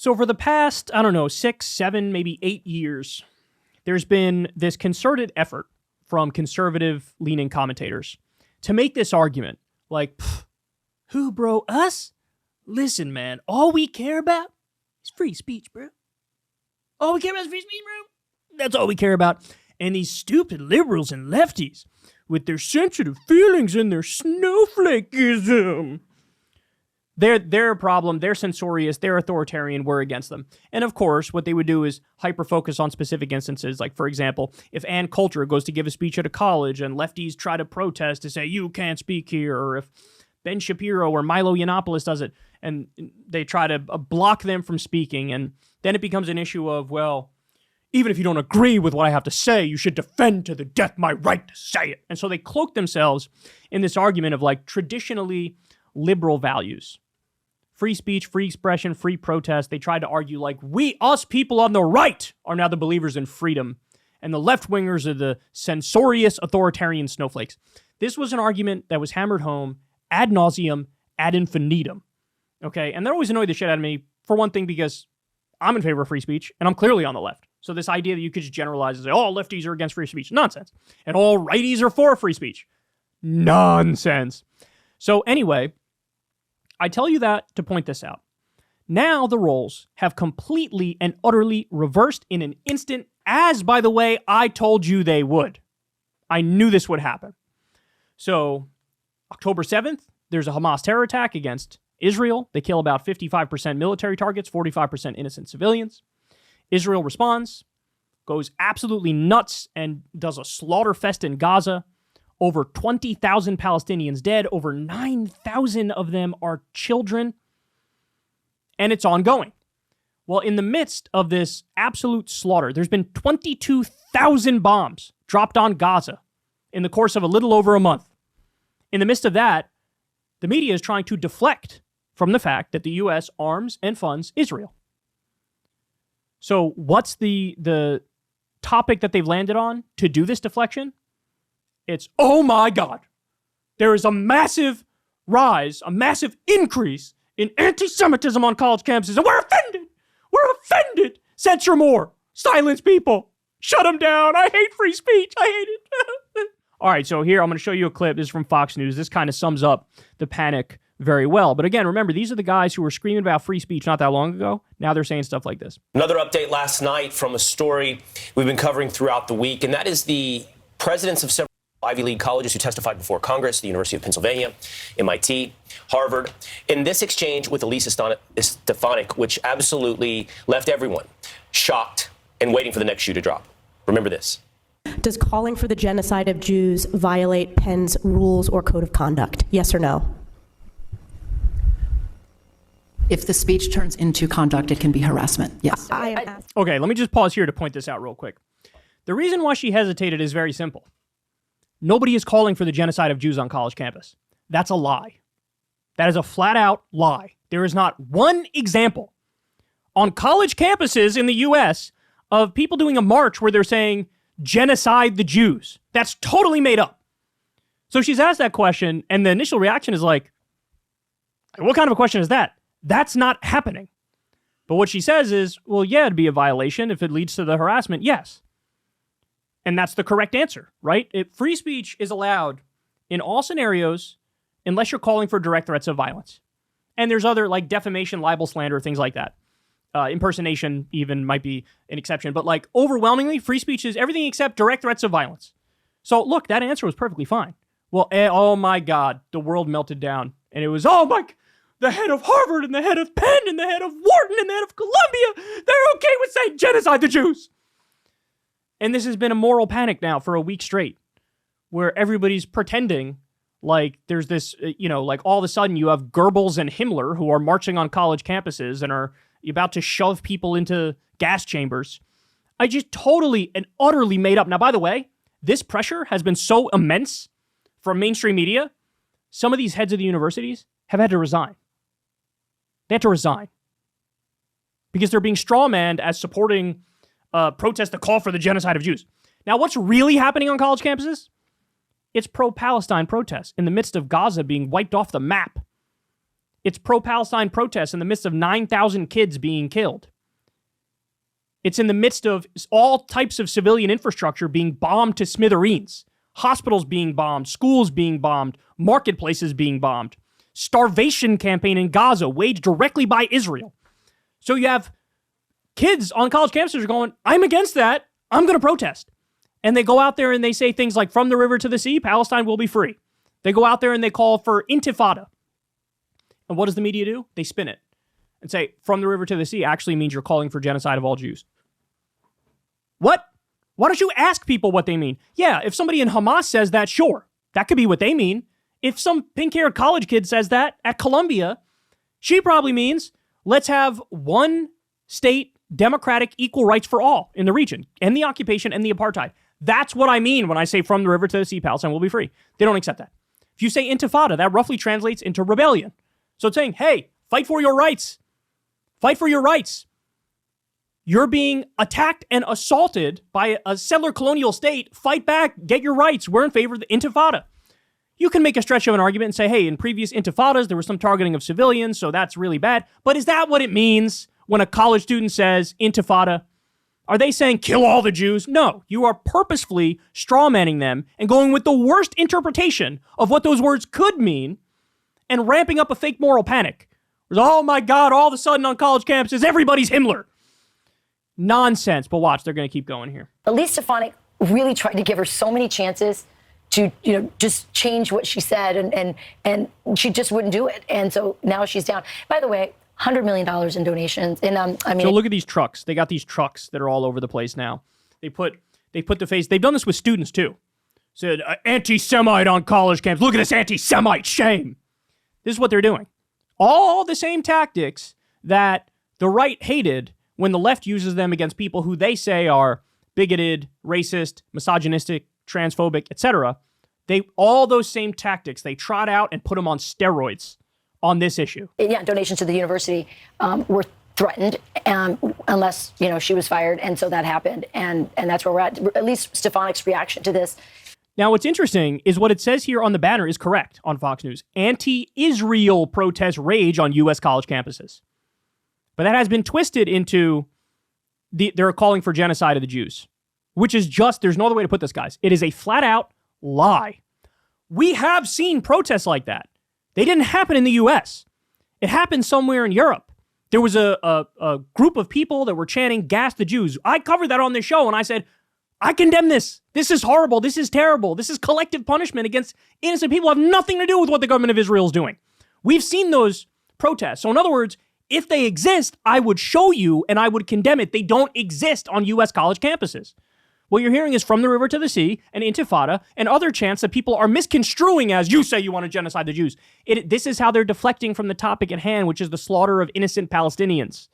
So for the past, 6, 7, maybe 8 years, there's been this concerted effort from conservative-leaning commentators to make this argument, like, who, bro, us? Listen, man, all we care about is free speech, bro. All we care about is free speech, bro. That's all we care about. And these stupid liberals and lefties with their sensitive feelings and their snowflakeism. They're a problem. They're censorious. They're authoritarian. We're against them. And of course, what they would do is hyper-focus on specific instances. Like, for example, if Ann Coulter goes to give a speech at a college and lefties try to protest to say, you can't speak here, or if Ben Shapiro or Milo Yiannopoulos does it, and they try to block them from speaking, and then it becomes an issue of, well, even if you don't agree with what I have to say, you should defend to the death my right to say it. And so they cloak themselves in this argument of, like, traditionally liberal values. Free speech, free expression, free protest. They tried to argue, like, us people on the right are now the believers in freedom, and the left-wingers are the censorious authoritarian snowflakes. This was an argument that was hammered home ad nauseum, ad infinitum. Okay, and that always annoyed the shit out of me, for one thing, because I'm in favor of free speech, and I'm clearly on the left. So this idea that you could just generalize and say, all lefties are against free speech, nonsense. And all righties are for free speech. Nonsense. So anyway, I tell you that to point this out. Now the roles have completely and utterly reversed in an instant, as, by the way, I told you they would. I knew this would happen. So October 7th, there's a Hamas terror attack against Israel. They kill about 55% military targets, 45% innocent civilians. Israel responds, goes absolutely nuts, and does a slaughter fest in Gaza. Over 20,000 Palestinians dead. Over 9,000 of them are children. And it's ongoing. Well, in the midst of this absolute slaughter, there's been 22,000 bombs dropped on Gaza in the course of a little over a month. In the midst of that, the media is trying to deflect from the fact that the U.S. arms and funds Israel. So what's the topic that they've landed on to do this deflection? It's, oh my God, there is a massive rise, a massive increase in anti-Semitism on college campuses, and we're offended. We're offended. Censor more. Silence people. Shut them down. I hate free speech. I hate it. All right, so here I'm going to show you a clip. This is from Fox News. This kind of sums up the panic very well. But again, remember, these are the guys who were screaming about free speech not that long ago. Now they're saying stuff like this. Another update last night from a story we've been covering throughout the week, and that is the presidents of several Ivy League colleges who testified before Congress, the University of Pennsylvania, MIT, Harvard, in this exchange with Elisa Stefanik, which absolutely left everyone shocked and waiting for the next shoe to drop. Remember this. Does calling for the genocide of Jews violate Penn's rules or code of conduct? Yes or no? If the speech turns into conduct, it can be harassment. Yes. Okay, let me just pause here to point this out real quick. The reason why she hesitated is very simple. Nobody is calling for the genocide of Jews on college campus. That's a lie. That is a flat-out lie. There is not one example on college campuses in the U.S. of people doing a march where they're saying, genocide the Jews. That's totally made up. So she's asked that question, and the initial reaction is like, what kind of a question is that? That's not happening. But what she says is, well, yeah, it'd be a violation if it leads to the harassment. Yes. And that's the correct answer, right? Free speech is allowed in all scenarios unless you're calling for direct threats of violence. And there's other, like defamation, libel, slander, things like that. Impersonation even might be an exception. But like overwhelmingly, free speech is everything except direct threats of violence. So look, that answer was perfectly fine. Well, oh my God, the world melted down. And it was, oh my, the head of Harvard and the head of Penn and the head of Wharton and the head of Columbia, they're okay with saying genocide the Jews. And this has been a moral panic now for a week straight, where everybody's pretending like there's this, like all of a sudden you have Goebbels and Himmler who are marching on college campuses and are about to shove people into gas chambers. I just totally and utterly made up. Now, by the way, this pressure has been so immense from mainstream media, some of these heads of the universities have had to resign. They had to resign because they're being strawmanned as supporting protest the call for the genocide of Jews. Now, what's really happening on college campuses? It's pro-Palestine protests in the midst of Gaza being wiped off the map. It's pro-Palestine protests in the midst of 9,000 kids being killed. It's in the midst of all types of civilian infrastructure being bombed to smithereens. Hospitals being bombed, schools being bombed, marketplaces being bombed. Starvation campaign in Gaza waged directly by Israel. So you have kids on college campuses are going, I'm against that. I'm going to protest. And they go out there and they say things like, from the river to the sea, Palestine will be free. They go out there and they call for intifada. And what does the media do? They spin it and say, from the river to the sea actually means you're calling for genocide of all Jews. What? Why don't you ask people what they mean? Yeah, if somebody in Hamas says that, sure, that could be what they mean. If some pink-haired college kid says that at Columbia, she probably means let's have one state, democratic, equal rights for all in the region, and the occupation and the apartheid. That's what I mean when I say from the river to the sea, Palestine will be free. They don't accept that. If you say intifada, that roughly translates into rebellion. So it's saying, hey, fight for your rights. Fight for your rights. You're being attacked and assaulted by a settler colonial state. Fight back. Get your rights. We're in favor of the intifada. You can make a stretch of an argument and say, hey, in previous intifadas, there was some targeting of civilians, so that's really bad. But is that what it means when a college student says intifada? Are they saying kill all the Jews? No, you are purposefully strawmanning them and going with the worst interpretation of what those words could mean and ramping up a fake moral panic. Oh my God, all of a sudden on college campuses, everybody's Himmler. Nonsense, but watch, they're going to keep going here. Elise Stefanik really tried to give her so many chances to, just change what she said, and she just wouldn't do it. And so now she's down. By the way, $100 million in donations. And so look at these trucks. They got these trucks that are all over the place now. They put the face. They've done this with students too. Said anti-Semite on college camps. Look at this anti-Semite. Shame. This is what they're doing. All the same tactics that the right hated when the left uses them against people who they say are bigoted, racist, misogynistic, transphobic, etc. All those same tactics they trot out and put them on steroids on this issue. Yeah, donations to the university were threatened unless, she was fired. And so that happened. And that's where we're at least Stefanik's reaction to this. Now, what's interesting is what it says here on the banner is correct on Fox News. Anti-Israel protests rage on U.S. college campuses. But that has been twisted into they're calling for genocide of the Jews, which is just, there's no other way to put this, guys. It is a flat-out lie. We have seen protests like that. They didn't happen in the U.S. It happened somewhere in Europe. There was a group of people that were chanting, gas the Jews. I covered that on this show, and I said, I condemn this. This is horrible. This is terrible. This is collective punishment against innocent people who have nothing to do with what the government of Israel is doing. We've seen those protests. So in other words, if they exist, I would show you and I would condemn it. They don't exist on U.S. college campuses. What you're hearing is from the river to the sea, and intifada, and other chants that people are misconstruing as, you say you want to genocide the Jews. This is how they're deflecting from the topic at hand, which is the slaughter of innocent Palestinians.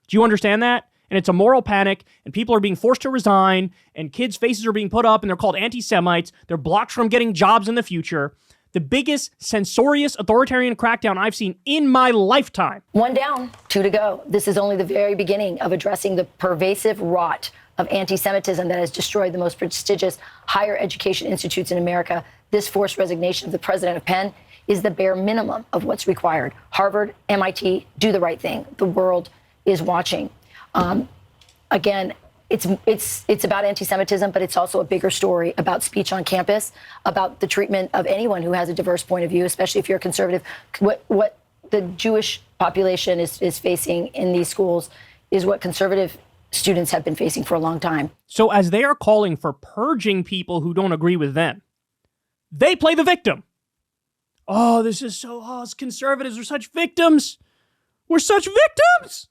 Do you understand that? And it's a moral panic, and people are being forced to resign, and kids' faces are being put up, and they're called anti-Semites. They're blocked from getting jobs in the future. The biggest censorious authoritarian crackdown I've seen in my lifetime. 1 down, 2 to go. This is only the very beginning of addressing the pervasive rot of anti-Semitism that has destroyed the most prestigious higher education institutes in America. This forced resignation of the president of Penn is the bare minimum of what's required. Harvard, MIT, do the right thing. The world is watching. Again, it's about anti-Semitism, but it's also a bigger story about speech on campus, about the treatment of anyone who has a diverse point of view, especially if you're a conservative. What the Jewish population is facing in these schools is what conservative students have been facing for a long time. So as they are calling for purging people who don't agree with them, they play the victim. Oh, this is so, us conservatives are such victims. We're such victims.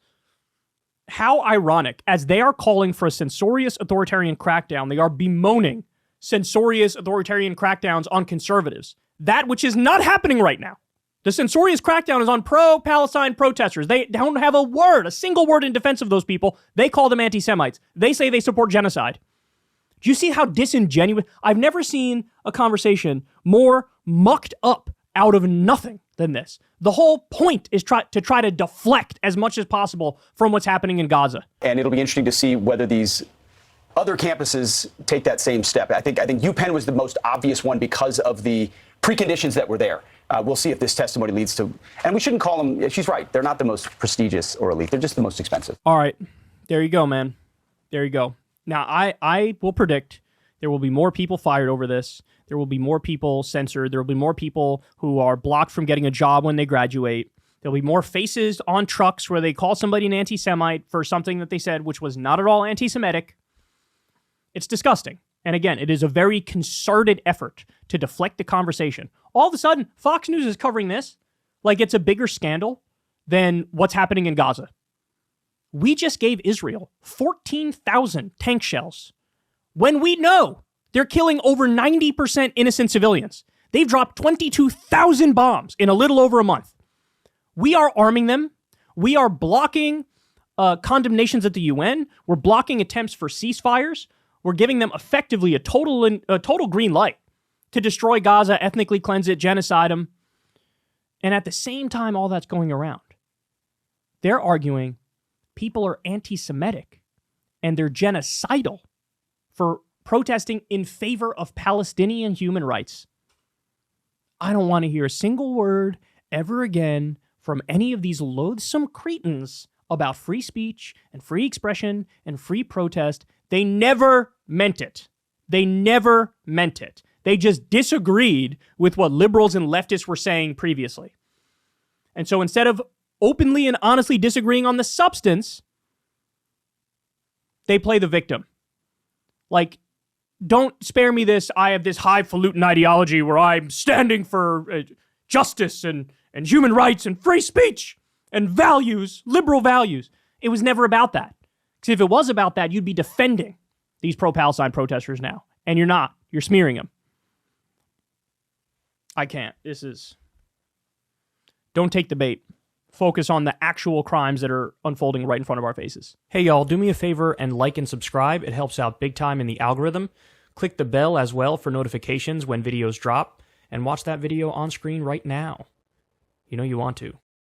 How ironic. As they are calling for a censorious authoritarian crackdown, they are bemoaning censorious authoritarian crackdowns on conservatives. That which is not happening right now. The censorious crackdown is on pro-Palestine protesters. They don't have a single word in defense of those people. They call them anti-Semites. They say they support genocide. Do you see how disingenuous? I've never seen a conversation more mucked up out of nothing than this. The whole point is to try to deflect as much as possible from what's happening in Gaza. And it'll be interesting to see whether these other campuses take that same step. I think UPenn was the most obvious one because of the preconditions that were there. We'll see if this testimony leads to, and we shouldn't call them, she's right, they're not the most prestigious or elite, they're just the most expensive. All right, there you go, man. There you go. Now, I will predict there will be more people fired over this. There will be more people censored. There will be more people who are blocked from getting a job when they graduate. There'll be more faces on trucks where they call somebody an anti-Semite for something that they said, which was not at all anti-Semitic. It's disgusting. And again, it is a very concerted effort to deflect the conversation. All of a sudden, Fox News is covering this like it's a bigger scandal than what's happening in Gaza. We just gave Israel 14,000 tank shells when we know they're killing over 90% innocent civilians. They've dropped 22,000 bombs in a little over a month. We are arming them. We are blocking condemnations at the UN. We're blocking attempts for ceasefires. We're giving them effectively a total green light to destroy Gaza, ethnically cleanse it, genocide them. And at the same time all that's going around, they're arguing people are anti-Semitic and they're genocidal for protesting in favor of Palestinian human rights. I don't want to hear a single word ever again from any of these loathsome cretins about free speech and free expression and free protest. They never meant it. They never meant it. They just disagreed with what liberals and leftists were saying previously. And so instead of openly and honestly disagreeing on the substance, they play the victim. Like, don't spare me this, I have this highfalutin ideology where I'm standing for justice and human rights and free speech and values, liberal values. It was never about that. Because if it was about that, you'd be defending these pro-Palestine protesters now. And you're not. You're smearing them. I can't. Don't take the bait. Focus on the actual crimes that are unfolding right in front of our faces. Hey, y'all, do me a favor and like and subscribe. It helps out big time in the algorithm. Click the bell as well for notifications when videos drop. And watch that video on screen right now. You know you want to.